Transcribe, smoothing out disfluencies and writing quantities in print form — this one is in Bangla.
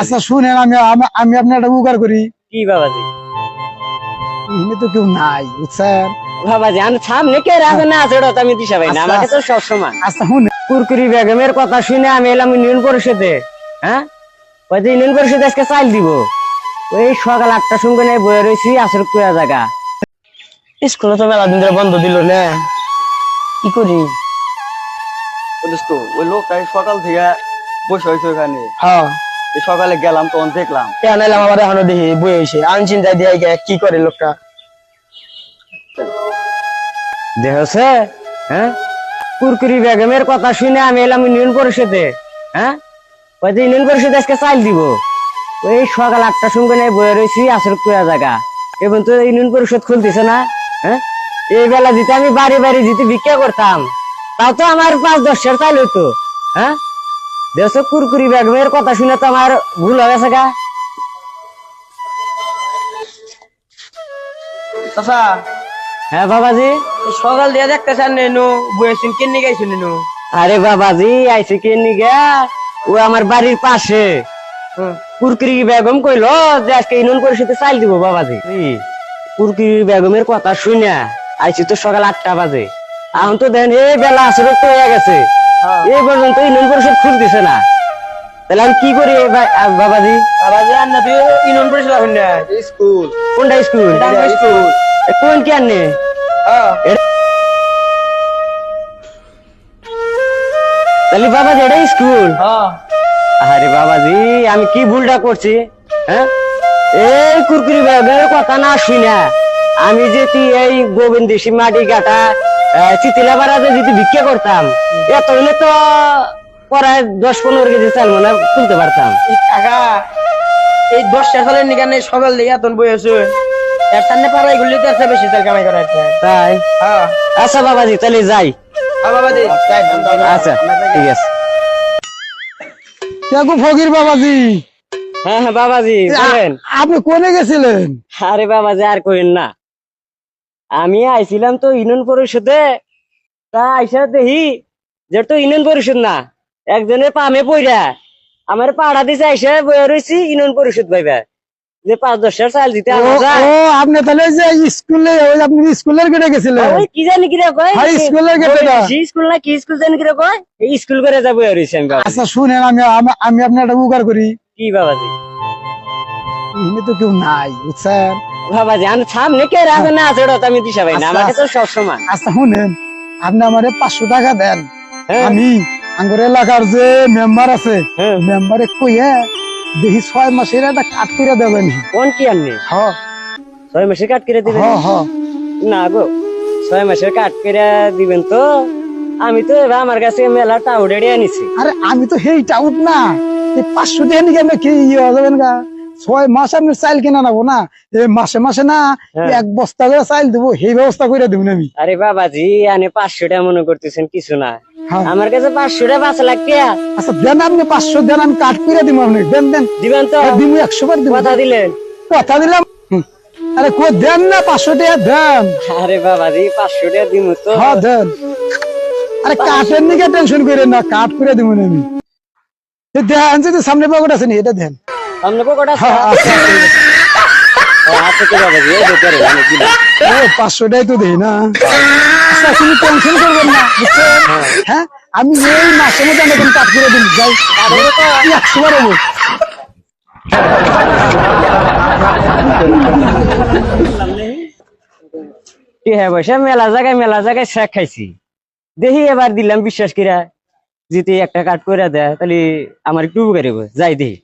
আচ্ছা শুনেন, আমি আমি আপনার একটা উপকার করি। কি বাবাজি? এখানে তো কেউ নাই বুঝছেন। বাবাজি আমি সামনে কে রাখে না আছে ওটা তো আমি দিশা পাই না, আমাকে তো সব সময় আচ্ছা শুনে, কুরকুরি বেগমের কথা শুনে আমি এলাম ইউনিয়ন পরিষদে। হ্যাঁ, ওই যে ইউনিয়ন পরিষদে আজকে চাল দিব, ওই সকাল 8টার সময় নেই বয়ে রয়েছি আসর কুয়া জায়গা। স্কুলে তো মেলা দিন ধরে বন্ধ দিল না, কি করি? বুঝতো ওই লোকটাই সকাল থেকে বসে হয়েছে ওখানে। হ্যাঁ এই সকালে গেলাম তখন দেখলাম কেন এলাম, আমার এখনো দেখি বই হয়েছে, আমি চিন্তা দিয়ে কি করে লোকটা। দেখছে, হ্যাঁ, কুরকুরি বেগমের কথা শুনে আমি এলাম ইউনিয়ন পরিষদে। হ্যাঁ, ওই যে ইউনিয়ন পরিষদে আজকে চাল দিব, ওই সকাল 8টার সময় নেই বয়ে রয়েছি আসর কুয়া জায়গা। এবং তো ইউনিয়ন পরিষদ খুলতেছে না। হ্যাঁ, এই বেলা দিতে আমি বাড়ি বাড়ি যেতে ভিক্ষা করতাম, তাও তো আমার 5-10 চাল হইতো। হ্যাঁ, দেখছো কুরকুরি বেগমের কথা শুনে তো আমার ভুল হয়ে গেছে গা। চাচা হ্যাঁ বাবাজি। সকাল দিয়ে দেখতেছেন নেনু বসেছেন কেন গাইছেন নেনু? আরে বাবাজি আইসি কে নিগা, ও আমার বাড়ির পাশে কুরকুরি বেগম কইলো যে আজকে ইউনিয়ন পরিষদে চাল দিব বাবাজি। কুরকুরি বেগমের কথা শুনে আইসি তো সকাল 8টা বাজে, এখন তো দেন এই বেলা আসরে তো হয়ে গেছে, এই পর্যন্ত ইউনিয়ন পরিষদ খুলতেছে না। তাহলে আমি কি করি বাবাজি? বাবাজি আর না তুই ইউনিয়ন পরিষদ হবেন না স্কুল। কোনটা স্কুল? স্কুল কোন কি আনে? তাহলে বাবাজি এটা স্কুল? আরে বাবাজি আমি কি ভুলটা করছি? হ্যাঁ, এই কুরকুরি বেগমের কথা না শুনে আমি যদি এই গোবিন্দ সিং মাটি কাটা চিতিলাপাড়াতে যদি ভিক্ষা করতাম, এত হলে তো প্রায় 10-15 কেজি চাল মানে তুলতে পারতাম। টাকা এই 10টা সালের নিকানে সকাল দিয়ে এত বসে এর সামনে পাড়াই গুলি তো একটা বেশি চাল কামাই করা একটা। তাই? হ্যাঁ আচ্ছা বাবাজি তাহলে যাই। বাবাজি আচ্ছা ঠিক আছে। দেখো ফকির বাবাজি, হ্যাঁ হ্যাঁ বাবাজি বলেন। আপনি কোনে গেছিলেন? আরে বাবাজি আর কইন না, আমি আইছিলাম তো ইউনিয়ন পরিষদে, তা আইসা দেখি যে তো ইউনিয়ন পরিষদ না, একজনের পামে পইরা আমার পাড়া দিছে আইসা বইয়া রয়েছি ইউনিয়ন পরিষদ ভাইবা যে 5-10 চাল দিতে ও আপনি তাহলে যে স্কুলে, ওই আপনি স্কুলের গেটে গেছিলেন? ওই কি জানি কিরে কয় হাই স্কুলের গেটে না? স্কুল না কি স্কুল জানি কিরে কয়, এই স্কুল করে যাবো রয়েছি আমি বাবা। আচ্ছা শুনেন, আমি আপনার একটা উপকার করি। কি বাবাজি? এখানে তো কেউ নাই বুঝছেন। বাবাজি আমি সামনে কে রাখে না আছে ওটা তো আমি দিশা পাই না, আমাকে তো সব সময়। আচ্ছা শুনেন, আপনি আমারে 500 টাকা দেন, হ্যাঁ। আমি আঙ্গুর এলাকার যে মেম্বার আছে হ্যাঁ। মেম্বারে কইয়া দেখি 6 মাসের একটা কাট করে দেবেন। কোন কি আননি? হ্যাঁ 6 মাসের কাট করে দিবেন? হ্যাঁ হ্যাঁ। না গো, 6 মাসের কাট করে দিবেন তো? আমি তো এবার আমার কাছে মেলা টাউডেড়ে আনিছি। আরে আমি তো হেই টাউট না, এই 500 টাকা নিয়ে আপনি কি ইয়ে হয়ে যাবেন গা? 6 মাস আপনি চাইল কিনা নেবো না, এই মাসে মাসে না হ্যাঁ। 1 বস্তা করে চাইল দেবো, সেই ব্যবস্থা করে দেবেন আমি। আরে বাবাজি আনে 500 টাকা মনে করতেছেন কিছু না, হ্যাঁ। আমার কাছে 500 টাকা 5 লাখ টাকা। আচ্ছা দেন, আপনি 500 দেন, আমি কাট করে দিব, আপনি দেন দেন। দিবেন তো? দিব 100 বার দিব। কথা দিলেন? কথা দিলাম। আরে কো দেন না, 500 টাকা দেন। আরে বাবাজি 500 টাকা দিমু তো। হ্যাঁ দেন। আরে কাটের নিকে টেনশন করেন না, কাট করে দিব আমি। দেন যে সামনে পকেট আছে নি, এটা দেন। সামনে পকেট আছে? হ্যাঁ আচ্ছা। আচ্ছা তো বাবাজি এই বেকারে আমি দিলাম। ও 500 টাই তো দেই না। আচ্ছা তুমি টেনশন করবেন না বুঝছেন। হ্যাঁ আমি এই মাসের মধ্যে আমি কাট করে দিন যাই। 100 বার হবো। কি হ্যাঁ বসে মেলা জায়গায় শেখ খাইছি, দেখি এবার দিলাম বিশ্বাস করা যদি একটা কাট করে দেয় তাহলে আমার একটু উপকার হবে, যাই দেখি।